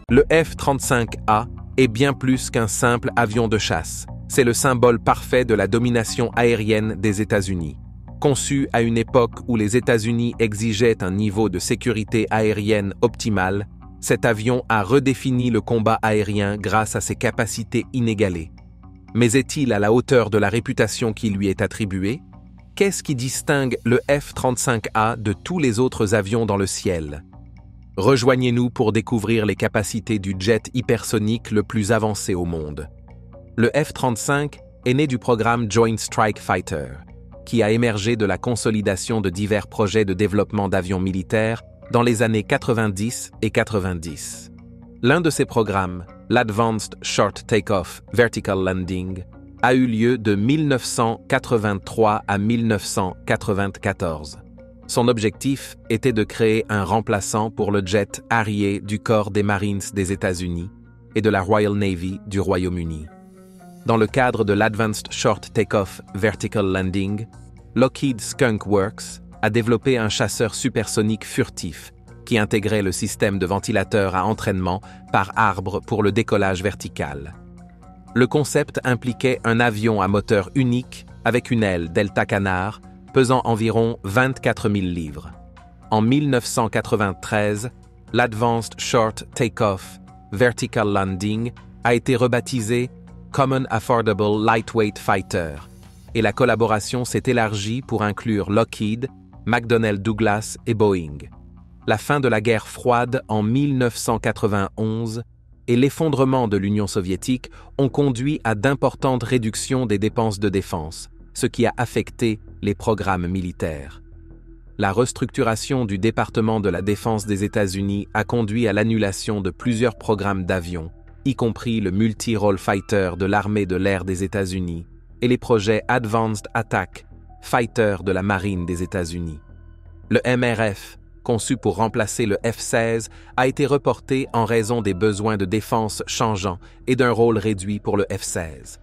Le F-35A est bien plus qu'un simple avion de chasse. C'est le symbole parfait de la domination aérienne des États-Unis. Conçu à une époque où les États-Unis exigeaient un niveau de sécurité aérienne optimal, cet avion a redéfini le combat aérien grâce à ses capacités inégalées. Mais est-il à la hauteur de la réputation qui lui est attribuée? Qu'est-ce qui distingue le F-35A de tous les autres avions dans le ciel? Rejoignez-nous pour découvrir les capacités du jet hypersonique le plus avancé au monde. Le F-35 est né du programme Joint Strike Fighter, qui a émergé de la consolidation de divers projets de développement d'avions militaires dans les années 90 et 90. L'un de ces programmes, l'Advanced Short Takeoff Vertical Landing, a eu lieu de 1983 à 1994. Son objectif était de créer un remplaçant pour le jet Harrier du corps des Marines des États-Unis et de la Royal Navy du Royaume-Uni. Dans le cadre de l'Advanced Short Takeoff Vertical Landing, Lockheed Skunk Works a développé un chasseur supersonique furtif qui intégrait le système de ventilateur à entraînement par arbre pour le décollage vertical. Le concept impliquait un avion à moteur unique avec une aile Delta Canard pesant environ 24 000 livres. En 1993, l'Advanced Short Takeoff Vertical Landing a été rebaptisé Common Affordable Lightweight Fighter et la collaboration s'est élargie pour inclure Lockheed, McDonnell Douglas et Boeing. La fin de la guerre froide en 1991 et l'effondrement de l'Union soviétique ont conduit à d'importantes réductions des dépenses de défense, ce qui a affecté les programmes militaires. La restructuration du département de la défense des États-Unis a conduit à l'annulation de plusieurs programmes d'avions, y compris le Multi-Role Fighter de l'armée de l'air des États-Unis et les projets Advanced Attack Fighter de la marine des États-Unis. Le MRF, conçu pour remplacer le F-16, a été reporté en raison des besoins de défense changeants et d'un rôle réduit pour le F-16.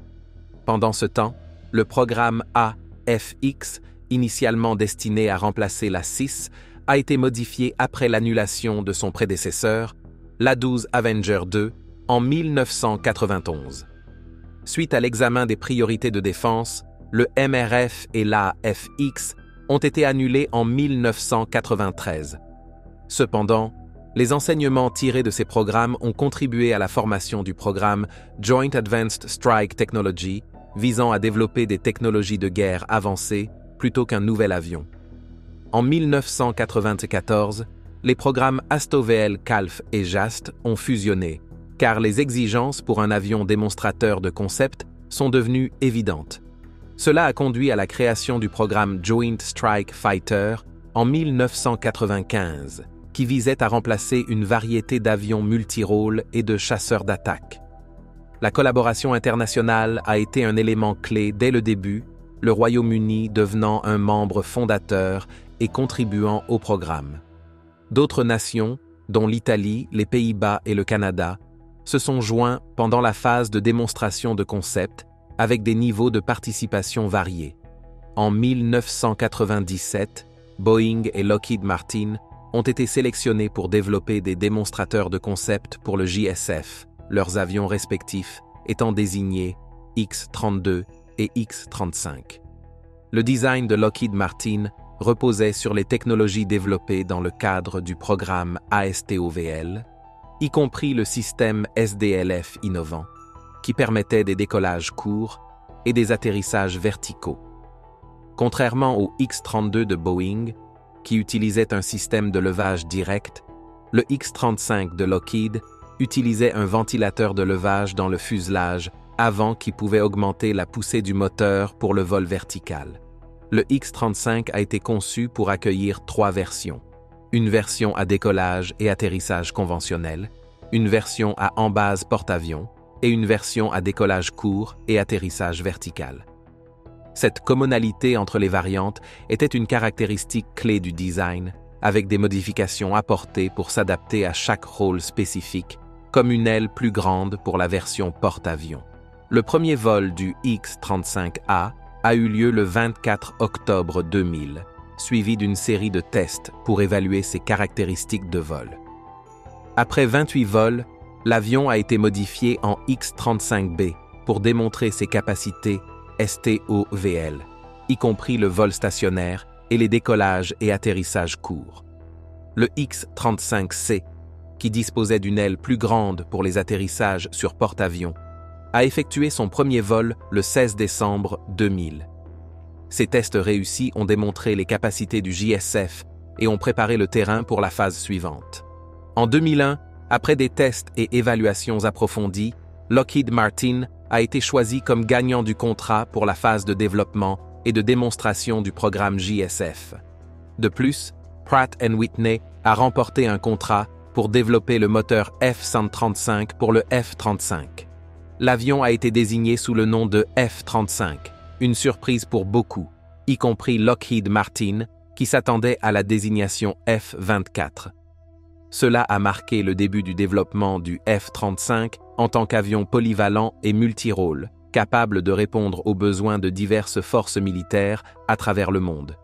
Pendant ce temps, le programme AFX, initialement destiné à remplacer l'A-6, a été modifié après l'annulation de son prédécesseur, l'A-12 Avenger II, en 1991. Suite à l'examen des priorités de défense, le MRF et l'AFX ont été annulés en 1993. Cependant, les enseignements tirés de ces programmes ont contribué à la formation du programme Joint Advanced Strike Technology, visant à développer des technologies de guerre avancées plutôt qu'un nouvel avion. En 1994, les programmes ASTOVL CALF et JAST ont fusionné, car les exigences pour un avion démonstrateur de concept sont devenues évidentes. Cela a conduit à la création du programme Joint Strike Fighter en 1995, qui visait à remplacer une variété d'avions multirôles et de chasseurs d'attaque. La collaboration internationale a été un élément clé dès le début, le Royaume-Uni devenant un membre fondateur et contribuant au programme. D'autres nations, dont l'Italie, les Pays-Bas et le Canada, se sont joints pendant la phase de démonstration de concept avec des niveaux de participation variés. En 1997, Boeing et Lockheed Martin ont été sélectionnés pour développer des démonstrateurs de concept pour le JSF, leurs avions respectifs étant désignés X-32 et X-35. Le design de Lockheed Martin reposait sur les technologies développées dans le cadre du programme ASTOVL, y compris le système SDLF innovant, qui permettait des décollages courts et des atterrissages verticaux. Contrairement au X-32 de Boeing, qui utilisait un système de levage direct, le X-35 de Lockheed utilisait un ventilateur de levage dans le fuselage avant qui pouvait augmenter la poussée du moteur pour le vol vertical. Le X-35 a été conçu pour accueillir 3 versions. Une version à décollage et atterrissage conventionnel, une version à embase porte-avions et une version à décollage court et atterrissage vertical. Cette commonalité entre les variantes était une caractéristique clé du design, avec des modifications apportées pour s'adapter à chaque rôle spécifique, comme une aile plus grande pour la version porte-avions. Le premier vol du X-35A a eu lieu le 24 octobre 2000, suivi d'une série de tests pour évaluer ses caractéristiques de vol. Après 28 vols, L'avion a été modifié en X-35B pour démontrer ses capacités STOVL, y compris le vol stationnaire et les décollages et atterrissages courts. Le X-35C, qui disposait d'une aile plus grande pour les atterrissages sur porte-avions, a effectué son premier vol le 16 décembre 2000. Ces tests réussis ont démontré les capacités du JSF et ont préparé le terrain pour la phase suivante. En 2001, après des tests et évaluations approfondies, Lockheed Martin a été choisi comme gagnant du contrat pour la phase de développement et de démonstration du programme JSF. De plus, Pratt & Whitney a remporté un contrat pour développer le moteur F-135 pour le F-35. L'avion a été désigné sous le nom de F-35, une surprise pour beaucoup, y compris Lockheed Martin, qui s'attendait à la désignation F-24. Cela a marqué le début du développement du F-35 en tant qu'avion polyvalent et multirôle, capable de répondre aux besoins de diverses forces militaires à travers le monde.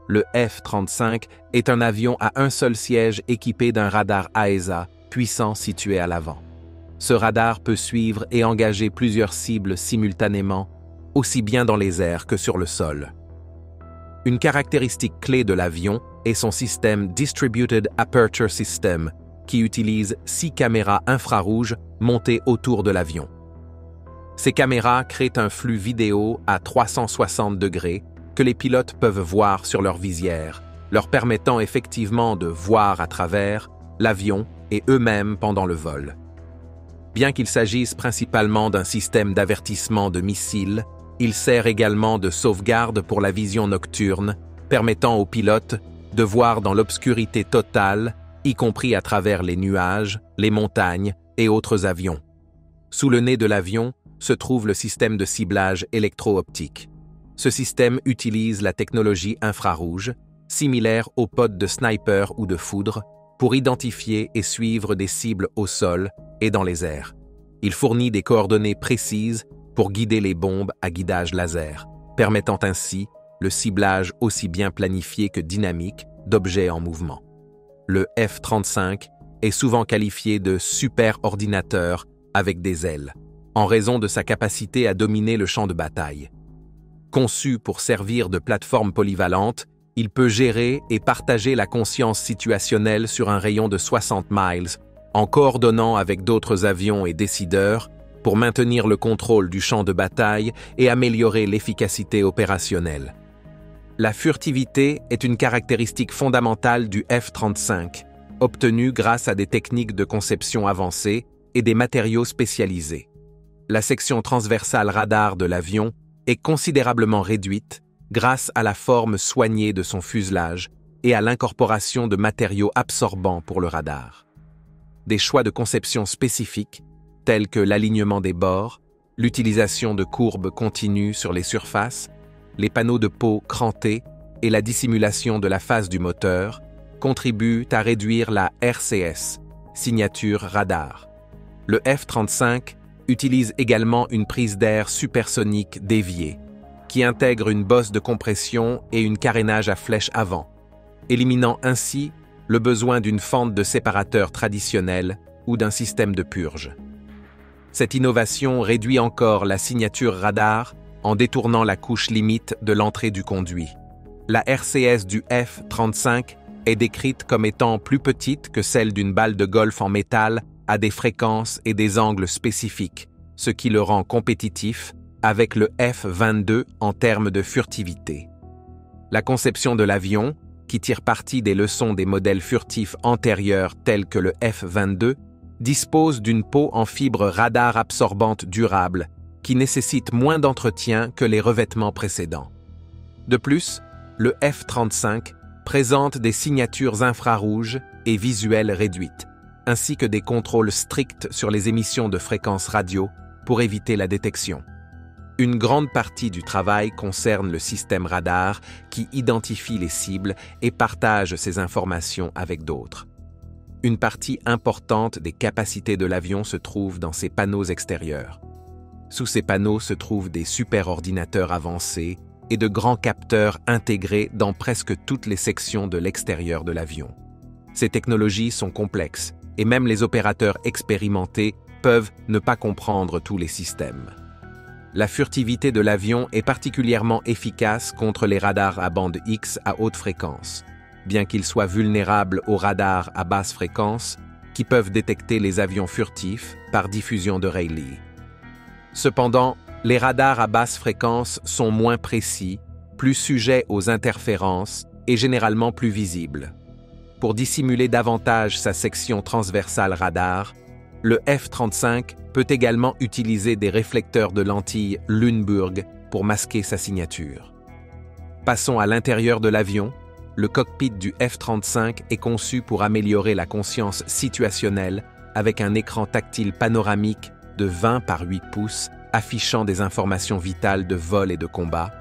Le F-35 est un avion à un seul siège équipé d'un radar AESA puissant situé à l'avant. Ce radar peut suivre et engager plusieurs cibles simultanément, aussi bien dans les airs que sur le sol. Une caractéristique clé de l'avion est son système Distributed Aperture System, qui utilise 6 caméras infrarouges montées autour de l'avion. Ces caméras créent un flux vidéo à 360 degrés que les pilotes peuvent voir sur leur visière, leur permettant effectivement de voir à travers l'avion et eux-mêmes pendant le vol. Bien qu'il s'agisse principalement d'un système d'avertissement de missiles, il sert également de sauvegarde pour la vision nocturne, permettant aux pilotes de voir dans l'obscurité totale, y compris à travers les nuages, les montagnes et autres avions. Sous le nez de l'avion se trouve le système de ciblage électro-optique. Ce système utilise la technologie infrarouge, similaire aux pods de sniper ou de foudre, pour identifier et suivre des cibles au sol et dans les airs. Il fournit des coordonnées précises pour guider les bombes à guidage laser, permettant ainsi le ciblage aussi bien planifié que dynamique d'objets en mouvement. Le F-35 est souvent qualifié de super-ordinateur avec des ailes, en raison de sa capacité à dominer le champ de bataille. Conçu pour servir de plateforme polyvalente, il peut gérer et partager la conscience situationnelle sur un rayon de 60 miles, en coordonnant avec d'autres avions et décideurs pour maintenir le contrôle du champ de bataille et améliorer l'efficacité opérationnelle. La furtivité est une caractéristique fondamentale du F-35, obtenue grâce à des techniques de conception avancées et des matériaux spécialisés. La section transversale radar de l'avion est considérablement réduite grâce à la forme soignée de son fuselage et à l'incorporation de matériaux absorbants pour le radar. Des choix de conception spécifiques, tels que l'alignement des bords, l'utilisation de courbes continues sur les surfaces, les panneaux de peau crantés et la dissimulation de la face du moteur, contribuent à réduire la RCS, signature radar. Le F-35 utilise également une prise d'air supersonique déviée, qui intègre une bosse de compression et une carénage à flèche avant, éliminant ainsi le besoin d'une fente de séparateur traditionnelle ou d'un système de purge. Cette innovation réduit encore la signature radar en détournant la couche limite de l'entrée du conduit. La RCS du F-35 est décrite comme étant plus petite que celle d'une balle de golf en métal à des fréquences et des angles spécifiques, ce qui le rend compétitif avec le F-22 en termes de furtivité. La conception de l'avion, qui tire parti des leçons des modèles furtifs antérieurs tels que le F-22, dispose d'une peau en fibre radar absorbante durable qui nécessite moins d'entretien que les revêtements précédents. De plus, le F-35 présente des signatures infrarouges et visuelles réduites, ainsi que des contrôles stricts sur les émissions de fréquences radio pour éviter la détection. Une grande partie du travail concerne le système radar qui identifie les cibles et partage ces informations avec d'autres. Une partie importante des capacités de l'avion se trouve dans ses panneaux extérieurs. Sous ces panneaux se trouvent des superordinateurs avancés et de grands capteurs intégrés dans presque toutes les sections de l'extérieur de l'avion. Ces technologies sont complexes et même les opérateurs expérimentés peuvent ne pas comprendre tous les systèmes. La furtivité de l'avion est particulièrement efficace contre les radars à bande X à haute fréquence, bien qu'ils soient vulnérables aux radars à basse fréquence qui peuvent détecter les avions furtifs par diffusion de Rayleigh. Cependant, les radars à basse fréquence sont moins précis, plus sujets aux interférences et généralement plus visibles. Pour dissimuler davantage sa section transversale radar, le F-35 peut également utiliser des réflecteurs de lentilles Lundberg pour masquer sa signature. Passons à l'intérieur de l'avion. Le cockpit du F-35 est conçu pour améliorer la conscience situationnelle avec un écran tactile panoramique de 20 par 8 pouces affichant des informations vitales de vol et de combat,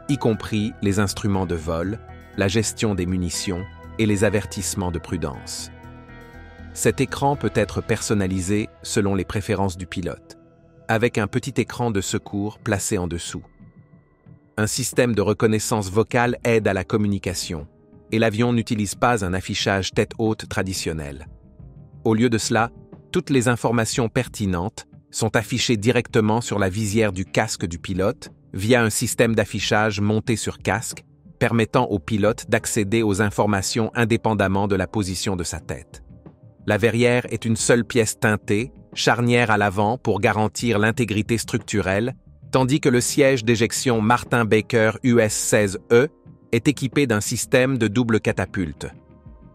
y compris les instruments de vol, la gestion des munitions et les avertissements de prudence. Cet écran peut être personnalisé selon les préférences du pilote, avec un petit écran de secours placé en dessous. Un système de reconnaissance vocale aide à la communication, et l'avion n'utilise pas un affichage tête haute traditionnel. Au lieu de cela, toutes les informations pertinentes sont affichées directement sur la visière du casque du pilote via un système d'affichage monté sur casque, permettant au pilote d'accéder aux informations indépendamment de la position de sa tête. La verrière est une seule pièce teintée, charnière à l'avant pour garantir l'intégrité structurelle, tandis que le siège d'éjection Martin Baker US-16E est équipé d'un système de double catapulte.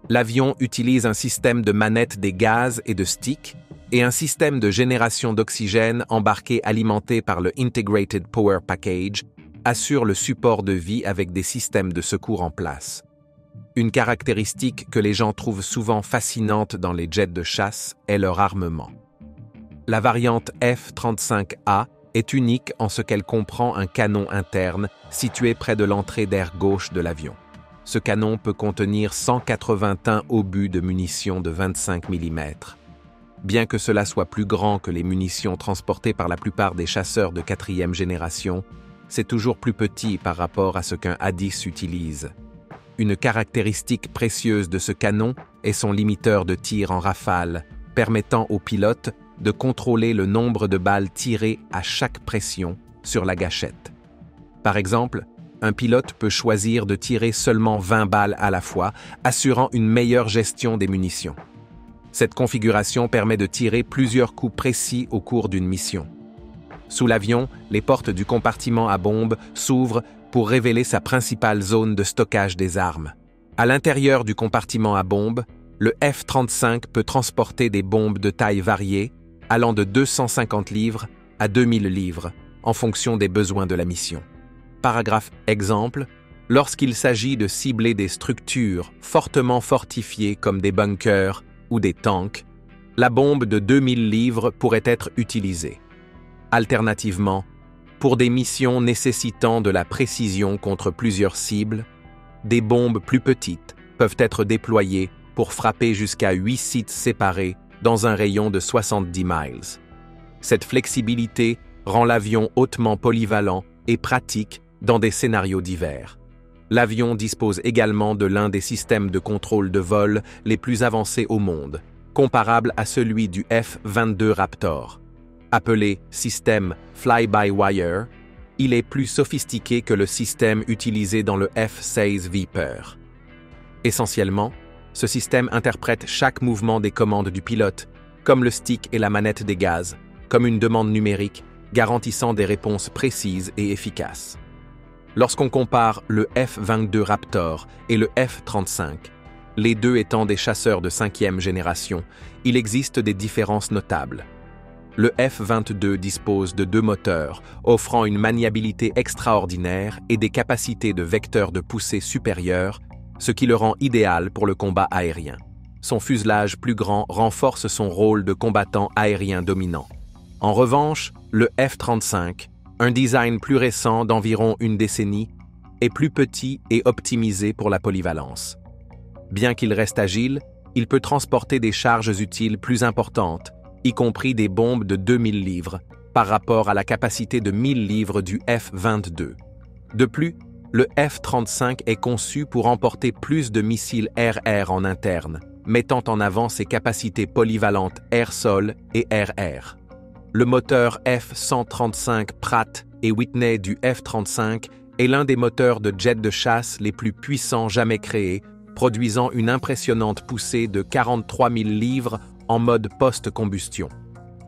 L'avion utilise un système de manette des gaz et de sticks et un système de génération d'oxygène embarqué alimenté par le Integrated Power Package assure le support de vie avec des systèmes de secours en place. Une caractéristique que les gens trouvent souvent fascinante dans les jets de chasse est leur armement. La variante F-35A est unique en ce qu'elle comprend un canon interne situé près de l'entrée d'air gauche de l'avion. Ce canon peut contenir 181 obus de munitions de 25 mm. Bien que cela soit plus grand que les munitions transportées par la plupart des chasseurs de 4e génération, c'est toujours plus petit par rapport à ce qu'un A-10 utilise. Une caractéristique précieuse de ce canon est son limiteur de tir en rafale, permettant au pilote de contrôler le nombre de balles tirées à chaque pression sur la gâchette. Par exemple, un pilote peut choisir de tirer seulement 20 balles à la fois, assurant une meilleure gestion des munitions. Cette configuration permet de tirer plusieurs coups précis au cours d'une mission. Sous l'avion, les portes du compartiment à bombe s'ouvrent pour révéler sa principale zone de stockage des armes. À l'intérieur du compartiment à bombe, le F-35 peut transporter des bombes de taille variée, allant de 250 livres à 2000 livres, en fonction des besoins de la mission. Paragraphe exemple, lorsqu'il s'agit de cibler des structures fortement fortifiées comme des bunkers ou des tanks, la bombe de 2000 livres pourrait être utilisée. Alternativement, pour des missions nécessitant de la précision contre plusieurs cibles, des bombes plus petites peuvent être déployées pour frapper jusqu'à 8 sites séparés dans un rayon de 70 miles. Cette flexibilité rend l'avion hautement polyvalent et pratique dans des scénarios divers. L'avion dispose également de l'un des systèmes de contrôle de vol les plus avancés au monde, comparable à celui du F-22 Raptor. Appelé système Fly-by-Wire, il est plus sophistiqué que le système utilisé dans le F-16 Viper. Essentiellement, ce système interprète chaque mouvement des commandes du pilote, comme le stick et la manette des gaz, comme une demande numérique, garantissant des réponses précises et efficaces. Lorsqu'on compare le F-22 Raptor et le F-35, les deux étant des chasseurs de 5e génération, il existe des différences notables. Le F-22 dispose de 2 moteurs, offrant une maniabilité extraordinaire et des capacités de vecteurs de poussée supérieures, ce qui le rend idéal pour le combat aérien. Son fuselage plus grand renforce son rôle de combattant aérien dominant. En revanche, le F-35, un design plus récent d'environ une décennie, est plus petit et optimisé pour la polyvalence. Bien qu'il reste agile, il peut transporter des charges utiles plus importantes, y compris des bombes de 2000 livres, par rapport à la capacité de 1000 livres du F-22. De plus, le F-35 est conçu pour emporter plus de missiles air-air en interne, mettant en avant ses capacités polyvalentes air-sol et air-air. Le moteur F-135 Pratt & Whitney du F-35 est l'un des moteurs de jet de chasse les plus puissants jamais créés, produisant une impressionnante poussée de 43 000 livres en mode post-combustion.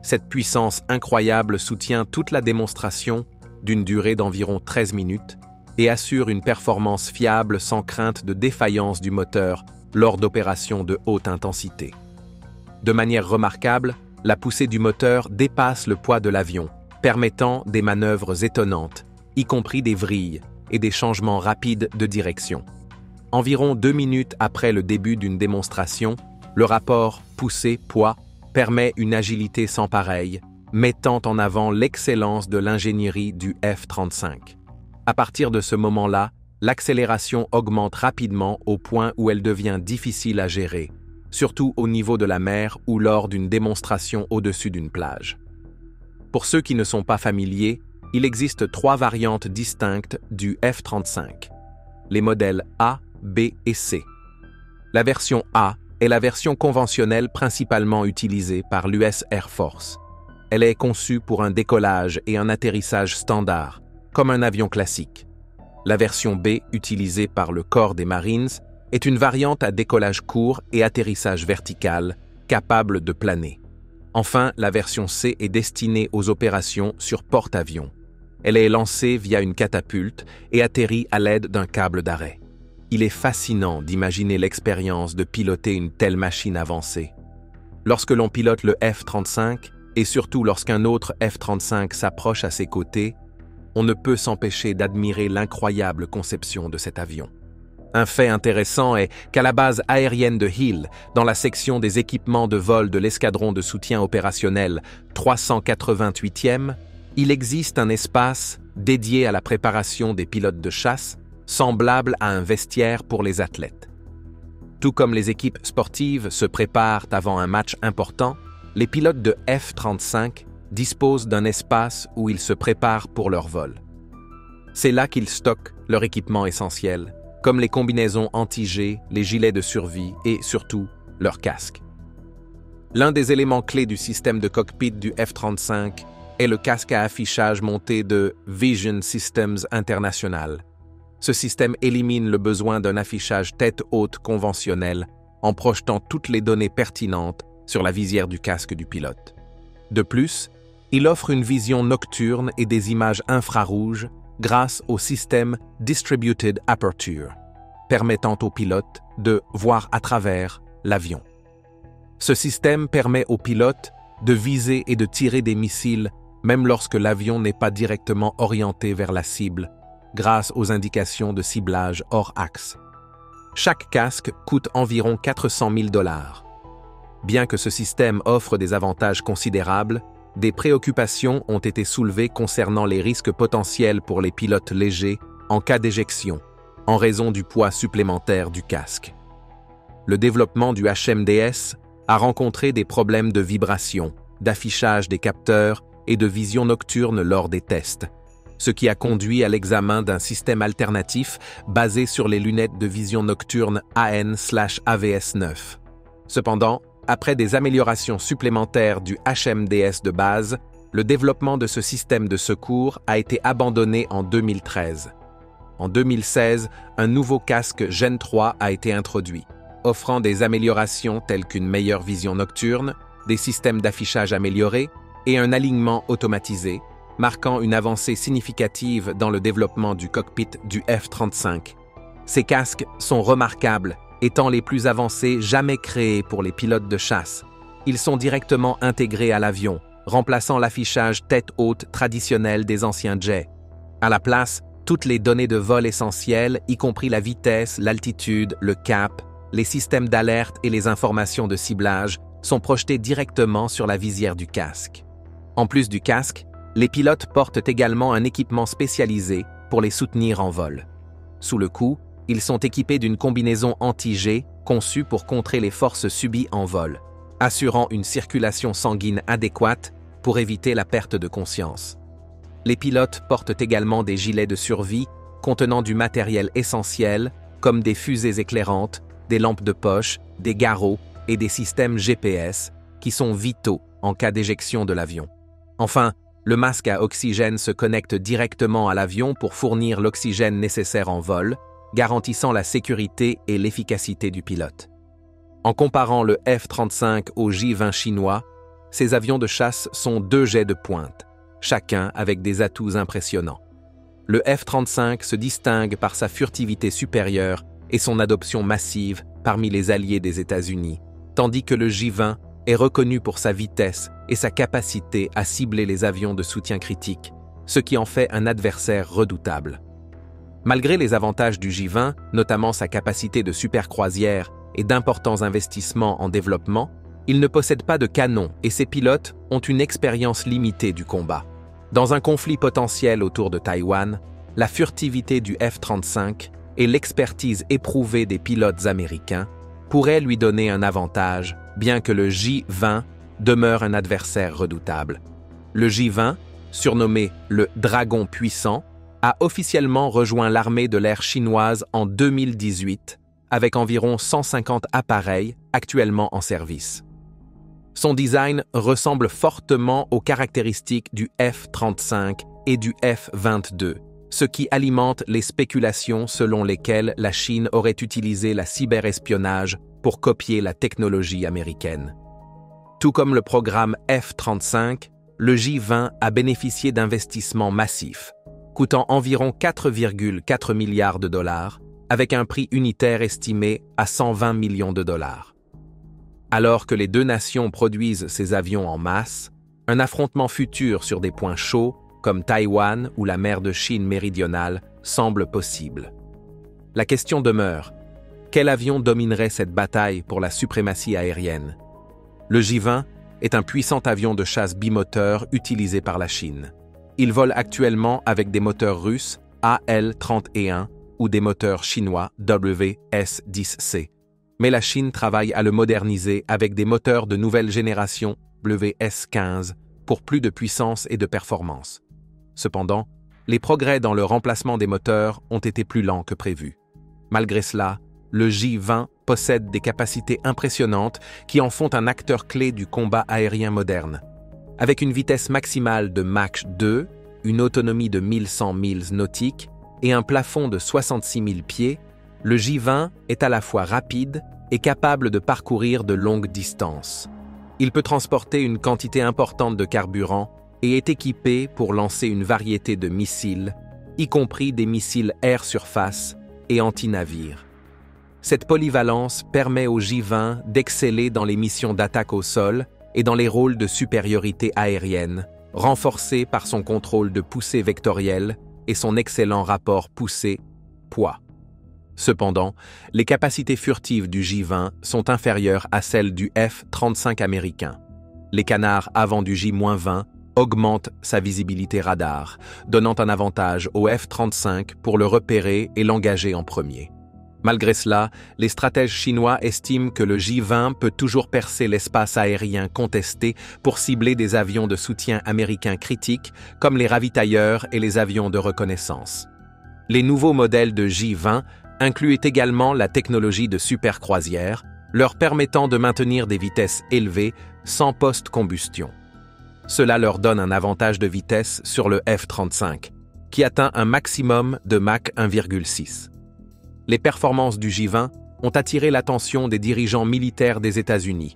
Cette puissance incroyable soutient toute la démonstration, d'une durée d'environ 13 minutes, et assure une performance fiable sans crainte de défaillance du moteur lors d'opérations de haute intensité. De manière remarquable, la poussée du moteur dépasse le poids de l'avion, permettant des manœuvres étonnantes, y compris des vrilles et des changements rapides de direction. Environ 2 minutes après le début d'une démonstration, le rapport poussée-poids permet une agilité sans pareille, mettant en avant l'excellence de l'ingénierie du F-35. À partir de ce moment-là, l'accélération augmente rapidement au point où elle devient difficile à gérer, surtout au niveau de la mer ou lors d'une démonstration au-dessus d'une plage. Pour ceux qui ne sont pas familiers, il existe 3 variantes distinctes du F-35, les modèles A, B et C. La version A est la version conventionnelle principalement utilisée par l'US Air Force. Elle est conçue pour un décollage et un atterrissage standard, comme un avion classique. La version B, utilisée par le corps des Marines, est une variante à décollage court et atterrissage vertical, capable de planer. Enfin, la version C est destinée aux opérations sur porte-avions. Elle est lancée via une catapulte et atterrit à l'aide d'un câble d'arrêt. Il est fascinant d'imaginer l'expérience de piloter une telle machine avancée. Lorsque l'on pilote le F-35, et surtout lorsqu'un autre F-35 s'approche à ses côtés, on ne peut s'empêcher d'admirer l'incroyable conception de cet avion. Un fait intéressant est qu'à la base aérienne de Hill, dans la section des équipements de vol de l'escadron de soutien opérationnel 388e, il existe un espace dédié à la préparation des pilotes de chasse, semblable à un vestiaire pour les athlètes. Tout comme les équipes sportives se préparent avant un match important, les pilotes de F-35 disposent d'un espace où ils se préparent pour leur vol. C'est là qu'ils stockent leur équipement essentiel, comme les combinaisons anti-G, les gilets de survie et, surtout, leurs casques. L'un des éléments clés du système de cockpit du F-35 est le casque à affichage monté de Vision Systems International. Ce système élimine le besoin d'un affichage tête haute conventionnel en projetant toutes les données pertinentes sur la visière du casque du pilote. De plus, il offre une vision nocturne et des images infrarouges grâce au système Distributed Aperture, permettant au pilote de voir à travers l'avion. Ce système permet au pilote de viser et de tirer des missiles même lorsque l'avion n'est pas directement orienté vers la cible, grâce aux indications de ciblage hors axe. Chaque casque coûte environ 400 000 $. Bien que ce système offre des avantages considérables, des préoccupations ont été soulevées concernant les risques potentiels pour les pilotes légers en cas d'éjection, en raison du poids supplémentaire du casque. Le développement du HMDS a rencontré des problèmes de vibration, d'affichage des capteurs et de vision nocturne lors des tests, ce qui a conduit à l'examen d'un système alternatif basé sur les lunettes de vision nocturne AN/AVS9. Cependant, après des améliorations supplémentaires du HMDS de base, le développement de ce système de secours a été abandonné en 2013. En 2016, un nouveau casque Gen 3 a été introduit, offrant des améliorations telles qu'une meilleure vision nocturne, des systèmes d'affichage améliorés et un alignement automatisé, marquant une avancée significative dans le développement du cockpit du F-35. Ces casques sont remarquables, étant les plus avancés jamais créés pour les pilotes de chasse. Ils sont directement intégrés à l'avion, remplaçant l'affichage tête haute traditionnel des anciens jets. À la place, toutes les données de vol essentielles, y compris la vitesse, l'altitude, le cap, les systèmes d'alerte et les informations de ciblage, sont projetées directement sur la visière du casque. En plus du casque, les pilotes portent également un équipement spécialisé pour les soutenir en vol. Sous le cou, ils sont équipés d'une combinaison anti-G conçue pour contrer les forces subies en vol, assurant une circulation sanguine adéquate pour éviter la perte de conscience. Les pilotes portent également des gilets de survie contenant du matériel essentiel comme des fusées éclairantes, des lampes de poche, des garrots et des systèmes GPS qui sont vitaux en cas d'éjection de l'avion. Enfin, le masque à oxygène se connecte directement à l'avion pour fournir l'oxygène nécessaire en vol, garantissant la sécurité et l'efficacité du pilote. En comparant le F-35 au J-20 chinois, ces avions de chasse sont deux jets de pointe, chacun avec des atouts impressionnants. Le F-35 se distingue par sa furtivité supérieure et son adoption massive parmi les alliés des États-Unis, tandis que le J-20 est reconnu pour sa vitesse et sa capacité à cibler les avions de soutien critique, ce qui en fait un adversaire redoutable. Malgré les avantages du J-20, notamment sa capacité de supercroisière et d'importants investissements en développement, il ne possède pas de canon et ses pilotes ont une expérience limitée du combat. Dans un conflit potentiel autour de Taïwan, la furtivité du F-35 et l'expertise éprouvée des pilotes américains pourraient lui donner un avantage, bien que le J-20 demeure un adversaire redoutable. Le J-20, surnommé le « Dragon puissant », a officiellement rejoint l'armée de l'air chinoise en 2018, avec environ 150 appareils actuellement en service. Son design ressemble fortement aux caractéristiques du F-35 et du F-22, ce qui alimente les spéculations selon lesquelles la Chine aurait utilisé la cyberespionnage pour copier la technologie américaine. Tout comme le programme F-35, le J-20 a bénéficié d'investissements massifs, coûtant environ 4,4 milliards de dollars, avec un prix unitaire estimé à 120 millions de dollars. Alors que les deux nations produisent ces avions en masse, un affrontement futur sur des points chauds, comme Taïwan ou la mer de Chine méridionale, semble possible. La question demeure, quel avion dominerait cette bataille pour la suprématie aérienne? Le J-20 est un puissant avion de chasse bimoteur utilisé par la Chine. Il vole actuellement avec des moteurs russes AL-31 ou des moteurs chinois WS-10C. Mais la Chine travaille à le moderniser avec des moteurs de nouvelle génération WS-15 pour plus de puissance et de performance. Cependant, les progrès dans le remplacement des moteurs ont été plus lents que prévu. Malgré cela, le J-20 possède des capacités impressionnantes qui en font un acteur clé du combat aérien moderne. Avec une vitesse maximale de Mach 2, une autonomie de 1100 milles nautiques et un plafond de 66 000 pieds, le J-20 est à la fois rapide et capable de parcourir de longues distances. Il peut transporter une quantité importante de carburant et est équipé pour lancer une variété de missiles, y compris des missiles air-surface et anti-navires. Cette polyvalence permet au J-20 d'exceller dans les missions d'attaque au sol et dans les rôles de supériorité aérienne, renforcés par son contrôle de poussée vectorielle et son excellent rapport poussée-poids. Cependant, les capacités furtives du J-20 sont inférieures à celles du F-35 américain. Les canards avant du J-20 augmentent sa visibilité radar, donnant un avantage au F-35 pour le repérer et l'engager en premier. Malgré cela, les stratèges chinois estiment que le J-20 peut toujours percer l'espace aérien contesté pour cibler des avions de soutien américains critiques comme les ravitailleurs et les avions de reconnaissance. Les nouveaux modèles de J-20 incluent également la technologie de supercroisière, leur permettant de maintenir des vitesses élevées sans post-combustion. Cela leur donne un avantage de vitesse sur le F-35, qui atteint un maximum de Mach 1,6. Les performances du J-20 ont attiré l'attention des dirigeants militaires des États-Unis.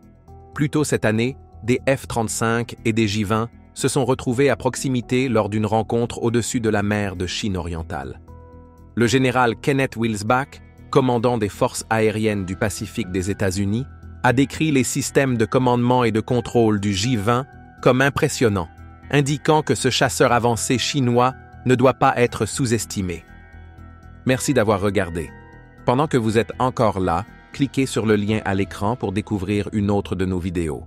Plus tôt cette année, des F-35 et des J-20 se sont retrouvés à proximité lors d'une rencontre au-dessus de la mer de Chine orientale. Le général Kenneth Wilsbach, commandant des forces aériennes du Pacifique des États-Unis, a décrit les systèmes de commandement et de contrôle du J-20 comme impressionnants, indiquant que ce chasseur avancé chinois ne doit pas être sous-estimé. Merci d'avoir regardé. Pendant que vous êtes encore là, cliquez sur le lien à l'écran pour découvrir une autre de nos vidéos.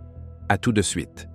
À tout de suite.